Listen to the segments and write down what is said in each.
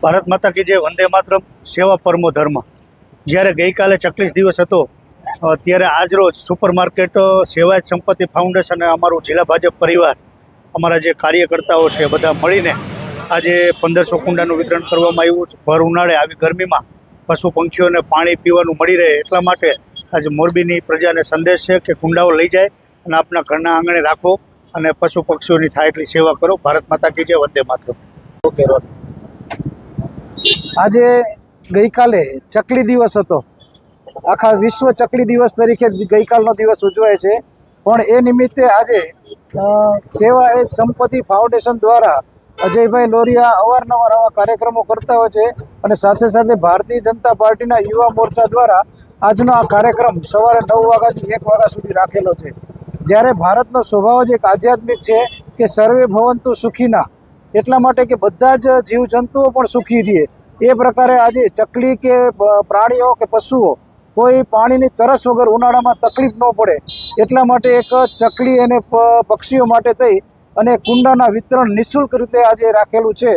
ભારત માતા કી જય, વંદે માતરમ, સેવા પરમો ધર્મ। જ્યારે ગઈકાલે 40 દિવસ હતો ત્યારે આજરોજ સુપર માર્કેટ સેવાયત સંપત્તિ ફાઉન્ડેશન અને અમારું જિલ્લા ભાજપ પરિવાર, અમારા જે કાર્યકર્તાઓ છે બધા મળીને આજે 1500 કુંડાનું વિતરણ કરવામાં આવ્યું છે। ભર ઉનાળે આવી ગરમીમાં પશુ પંખીઓને પાણી પીવાનું મળી રહે એટલા માટે આજે મોરબીની પ્રજાને સંદેશ છે કે કુંડાઓ લઈ જાય અને આપના ઘરના આંગણે રાખો અને પશુ પક્ષીઓની થાય એટલી સેવા કરો। ભારત માતા કી જય, વંદે માતરમ। આજે ગઈકાલે ચકલી દિવસ હતો। આખા વિશ્વ ચકલી દિવસ તરીકે ગઈકાલનો દિવસ ઉજવાય છે, પણ એ નિમિત્તે આજે સેવા એ સંપત્તિ ફાઉન્ડેશન દ્વારા અજયભાઈ લોરિયા અવારનવાર આવા કાર્યક્રમો કરતા હોય છે અને સાથે સાથે ભારતીય જનતા પાર્ટીના યુવા મોરચા દ્વારા આજનો આ કાર્યક્રમ સવારે 9 વાગ્યાથી 1 વાગ્યા સુધી રાખેલો છે। જ્યારે ભારતનો સ્વભાવ જ એક આધ્યાત્મિક છે કે સર્વે ભવંતુ સુખીના, એટલા માટે કે બધા જ જીવજંતુઓ પણ સુખી રહે એ પ્રકારે આજે ચકલી કે પ્રાણીઓ કે પશુઓ કોઈ પાણીની તરસ વગર ઉનાળામાં તકલીફ ન પડે એટલા માટે એક ચકલી અને પક્ષીઓ માટે થઈ અને કુંડાના વિતરણ નિઃશુલ્ક રીતે આજે રાખેલું છે।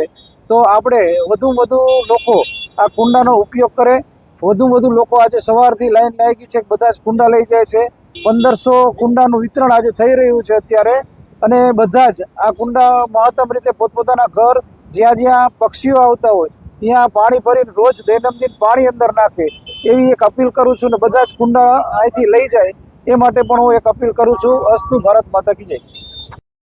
તો આપણે વધુમાં વધુ લોકો આ કુંડાનો ઉપયોગ કરે। વધુ લોકો આજે સવારથી લાઈન લાગી છે, બધા જ કુંડા લઈ જાય છે। 1500 કુંડાનું વિતરણ આજે થઈ રહ્યું છે અત્યારે, અને બધા જ આ કુંડા મહત્તમ રીતે પોતપોતાના ઘર જ્યાં પક્ષીઓ આવતા હોય ત્યાં પાણી ભરીને રોજ દૈનંદિન પાણી અંદર નાખે એવી એક અપીલ કરું છું, ને બધા જ કુંડા અહીંથી લઈ જાય એ માટે પણ હું એક અપીલ કરું છું। અસ્તુ, ભારત માતા કી જય।